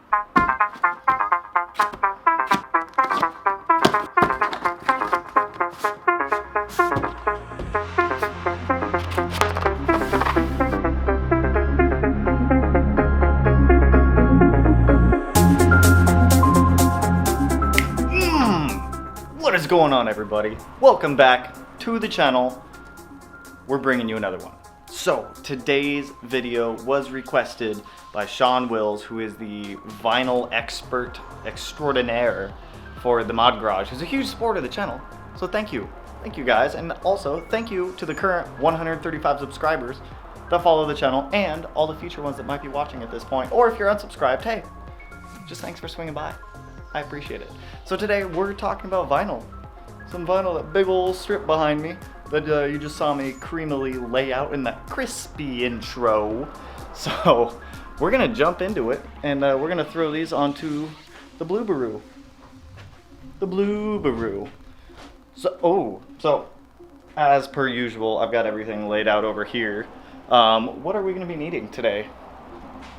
What is going on, everybody? Welcome back to the channel. We're bringing you another one. So today's video was requested by Sean Wills, who is the vinyl expert extraordinaire for the Mod Garage, who's a huge supporter of the channel. So thank you guys, and also thank you to the current 135 subscribers that follow the channel and all the future ones that might be watching at this point. Or if you're unsubscribed, hey, just thanks for swinging by. I appreciate it. So today we're talking about vinyl. Some vinyl, that big old strip behind me that you just saw me creamily lay out in that crispy intro. So we're gonna jump into it, and we're gonna throw these onto the Blueberoo. The Blueberoo. So as per usual, I've got everything laid out over here. What are we gonna be needing today?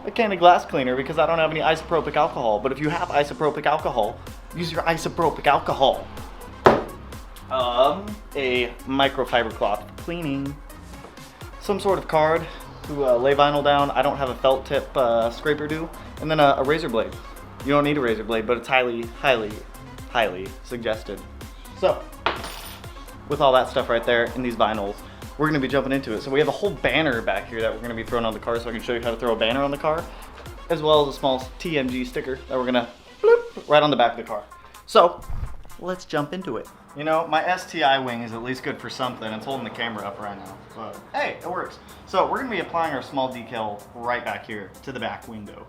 A can of glass cleaner, because I don't have any isopropyl alcohol. But if you have isopropyl alcohol, use your isopropyl alcohol. A microfiber cloth cleaning, some sort of card to lay vinyl down. I don't have a felt tip scraper do, and then a razor blade. You don't need a razor blade, but it's highly suggested. So with all that stuff right there in these vinyls, we're gonna be jumping into it. So we have a whole banner back here that we're gonna be throwing on the car, so I can show you how to throw a banner on the car, as well as a small TMG sticker that we're gonna bloop right on the back of the car. So let's jump into it. You know, my STI wing is at least good for something. It's holding the camera up right now, but hey, it works. So we're gonna be applying our small decal right back here to the back window.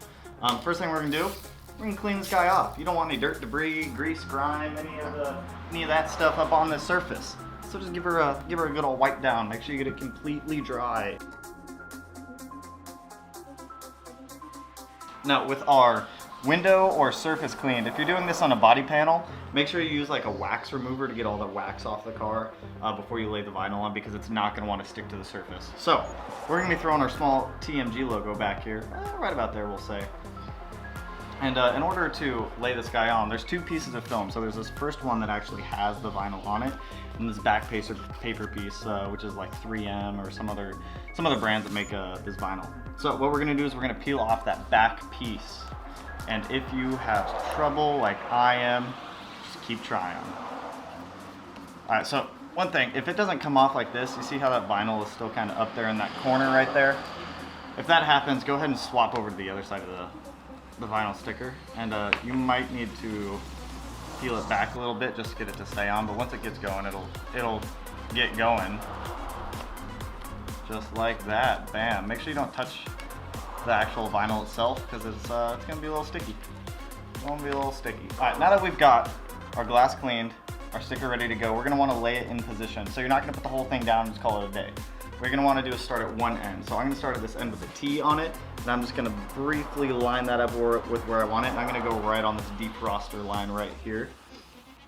First thing we're gonna do, we're gonna clean this guy off. You don't want any dirt, debris, grease, grime, any of that stuff up on this surface. So just give her a good old wipe down. Make sure you get it completely dry. Now with our window or surface cleaned, if you're doing this on a body panel, make sure you use like a wax remover to get all the wax off the car before you lay the vinyl on, because it's not going to want to stick to the surface. So we're going to be throwing our small TMG logo back here, right about there we'll say. And in order to lay this guy on, there's two pieces of film. So there's this first one that actually has the vinyl on it, and this back paper piece, which is like 3M or some other brands that make this vinyl. So what we're gonna do is we're gonna peel off that back piece. And if you have trouble like I am, just keep trying. All right, so one thing, if it doesn't come off like this, you see how that vinyl is still kind of up there in that corner right there? If that happens, go ahead and swap over to the other side of the vinyl sticker, and you might need to peel it back a little bit just to get it to stay on, but once it gets going, it'll get going just like that. Bam. Make sure you don't touch the actual vinyl itself, because it's gonna be a little sticky. All right, now that we've got our glass cleaned, our sticker ready to go, we're gonna want to lay it in position. So you're not gonna put the whole thing down and just call it a day. What you're gonna want to do is start at one end. So I'm gonna start at this end with a T on it, and I'm just gonna briefly line that up with where I want it, and I'm gonna go right on this defroster line right here.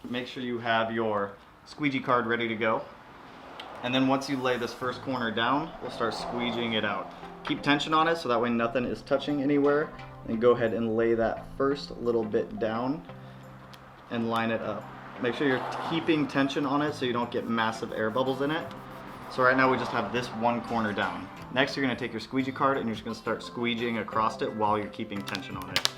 Make sure you have your squeegee card ready to go. And then once you lay this first corner down, we'll start squeegeeing it out. Keep tension on it so that way nothing is touching anywhere, and go ahead and lay that first little bit down and line it up. Make sure you're keeping tension on it so you don't get massive air bubbles in it. So right now we just have this one corner down. Next you're going to take your squeegee card and you're just going to start squeegeeing across it while you're keeping tension on it.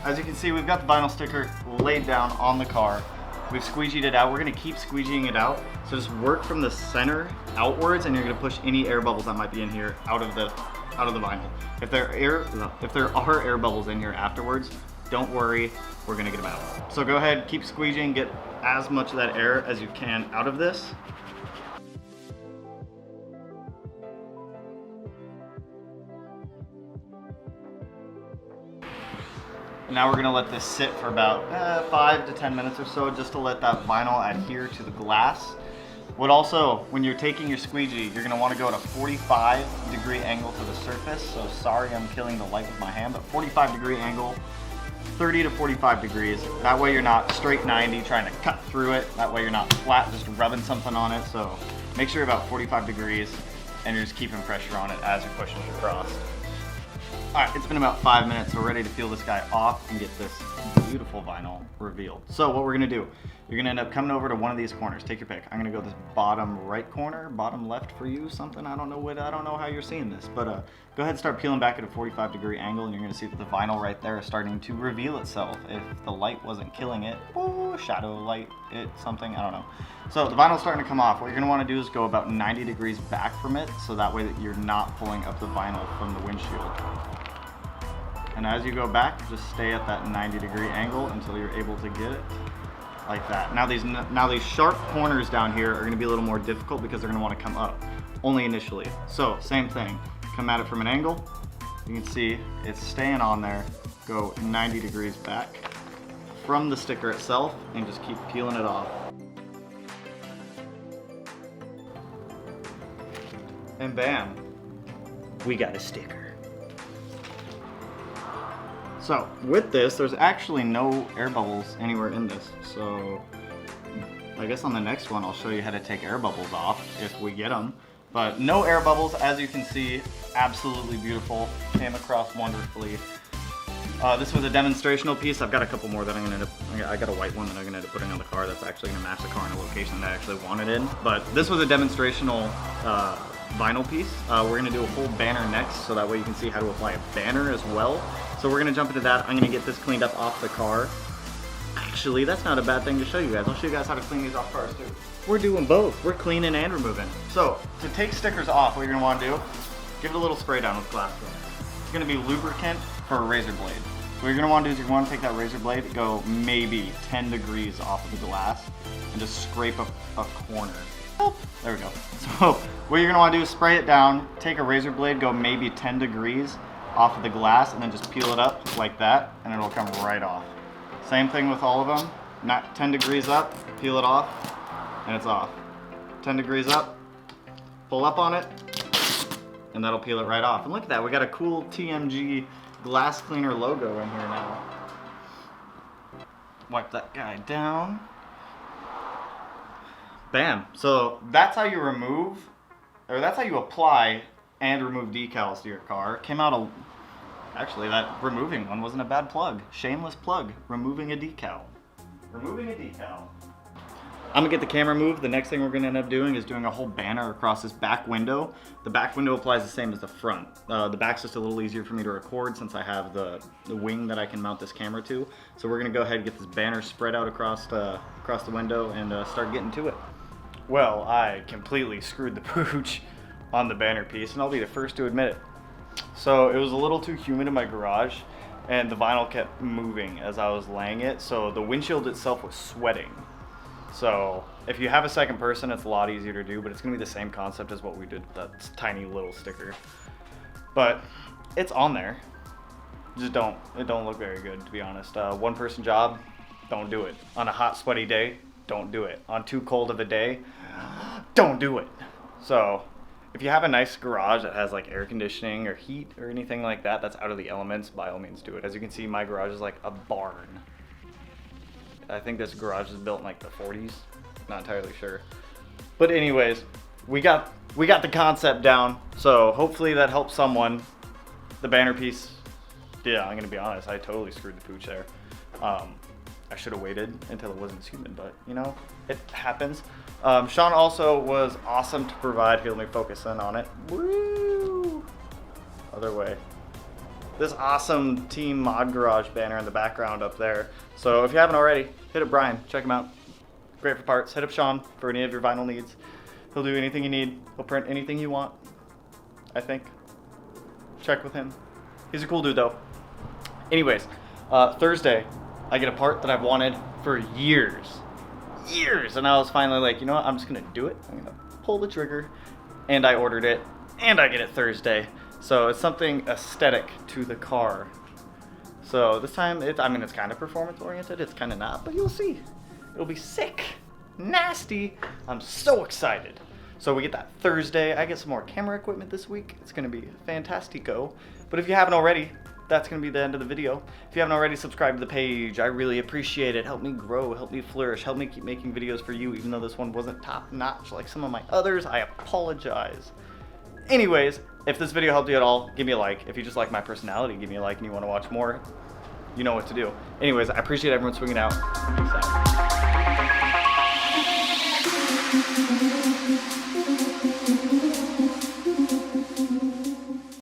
As you can see, we've got the vinyl sticker laid down on the car. We've squeegeed it out. We're going to keep squeegeeing it out. So just work from the center outwards, and you're going to push any air bubbles that might be in here out of the vinyl. If there are air bubbles in here afterwards, don't worry, we're gonna get them out. So go ahead, keep squeegeeing, get as much of that air as you can out of this. And now we're gonna let this sit for about 5 to 10 minutes or so, just to let that vinyl adhere to the glass. When you're taking your squeegee, you're gonna wanna go at a 45-degree angle to the surface. So sorry I'm killing the light with my hand, but 45-degree angle, 30 to 45 degrees. That way you're not straight 90 trying to cut through it. That way you're not flat just rubbing something on it. So make sure you're about 45 degrees. and you're just keeping pressure on it as you're pushing it across. Alright, it's been about 5 minutes, so we're ready to peel this guy off and get this beautiful vinyl revealed. So what we're going to do, you're going to end up coming over to one of these corners. Take your pick. I'm going to go this bottom right corner, bottom left for you, something. I don't know how you're seeing this, but go ahead and start peeling back at a 45-degree angle, and you're going to see that the vinyl right there is starting to reveal itself. If the light wasn't killing it, shadow light, something, I don't know. So the vinyl's starting to come off. What you're going to want to do is go about 90 degrees back from it, so that way that you're not pulling up the vinyl from the windshield. And as you go back, just stay at that 90-degree angle until you're able to get it like that. Now these sharp corners down here are going to be a little more difficult because they're going to want to come up, only initially. So same thing, come at it from an angle. You can see it's staying on there. Go 90 degrees back from the sticker itself and just keep peeling it off. And bam, we got a sticker. So with this, there's actually no air bubbles anywhere in this. So I guess on the next one, I'll show you how to take air bubbles off if we get them. But no air bubbles, as you can see, absolutely beautiful. Came across wonderfully. This was a demonstrational piece. I've got a couple more that I'm gonna end up, I got a white one that I'm gonna end up putting on the car that's actually gonna match the car in a location that I actually wanted in. But this was a demonstrational vinyl piece. We're gonna do a whole banner next, so that way you can see how to apply a banner as well. So we're gonna jump into that. I'm gonna get this cleaned up off the car. Actually, that's not a bad thing to show you guys. I'll show you guys how to clean these off cars too. We're doing both. We're cleaning and removing. So to take stickers off, what you're gonna wanna do, give it a little spray down with glass cleaner. It's gonna be lubricant for a razor blade. What you're gonna wanna do is you're gonna take that razor blade, go maybe 10 degrees off of the glass, and just scrape up a corner. Oh, there we go. So what you're gonna wanna do is spray it down, take a razor blade, go maybe 10 degrees off of the glass, and then just peel it up like that, and it'll come right off. Same thing with all of them. Not 10 degrees up, peel it off, and it's off. 10 degrees up, pull up on it, and that'll peel it right off. And look at that, we got a cool TMG glass cleaner logo in here now. Wipe that guy down. Bam. So that's how you remove, or that's how you apply and remove decals to your car. Came out actually, that removing one wasn't a bad plug. Shameless plug, removing a decal. Removing a decal. I'm gonna get the camera moved. The next thing we're gonna end up doing is doing a whole banner across this back window. The back window applies the same as the front. The back's just a little easier for me to record since I have the wing that I can mount this camera to. So we're gonna go ahead and get this banner spread out across the window and start getting to it. Well, I completely screwed the pooch on the banner piece, and I'll be the first to admit it. So it was a little too humid in my garage, and the vinyl kept moving as I was laying it, so the windshield itself was sweating. So if you have a second person, it's a lot easier to do, but it's gonna be the same concept as what we did with that tiny little sticker. But it's on there. It don't look very good, to be honest. One person job, don't do it. On a hot, sweaty day, don't do it. On too cold of a day, don't do it. So if you have a nice garage that has like air conditioning or heat or anything like that, that's out of the elements, by all means do it. As you can see, my garage is like a barn. I think this garage is built in like the 40s, not entirely sure. But anyways, we got the concept down, so hopefully that helps someone. The banner piece, yeah, I'm gonna be honest, I totally screwed the pooch there. I should have waited until it wasn't human, but you know, it happens. Sean also was awesome to provide. Here, let me focus in on it. Woo! Other way. This awesome Team Mod Garage banner in the background up there. So if you haven't already, hit up Brian, check him out. Great for parts. Hit up Sean for any of your vinyl needs. He'll do anything you need. He'll print anything you want, I think. Check with him. He's a cool dude though. Anyways, Thursday, I get a part that I've wanted for years. And I was finally like, you know what, I'm just gonna do it. I'm gonna pull the trigger, and I ordered it, and I get it Thursday. So it's something aesthetic to the car. So this time, it's kind of performance oriented, it's kind of not, but you'll see. It'll be sick, nasty. I'm so excited. So we get that Thursday. I get some more camera equipment this week. It's gonna be fantastico. But if you haven't already, that's going to be the end of the video. If you haven't already subscribed to the page, I really appreciate it. Help me grow, help me flourish, help me keep making videos for you, even though this one wasn't top notch like some of my others. I apologize. Anyways, if this video helped you at all, give me a like. If you just like my personality, give me a like, and you want to watch more, you know what to do. Anyways, I appreciate everyone swinging out. Peace out.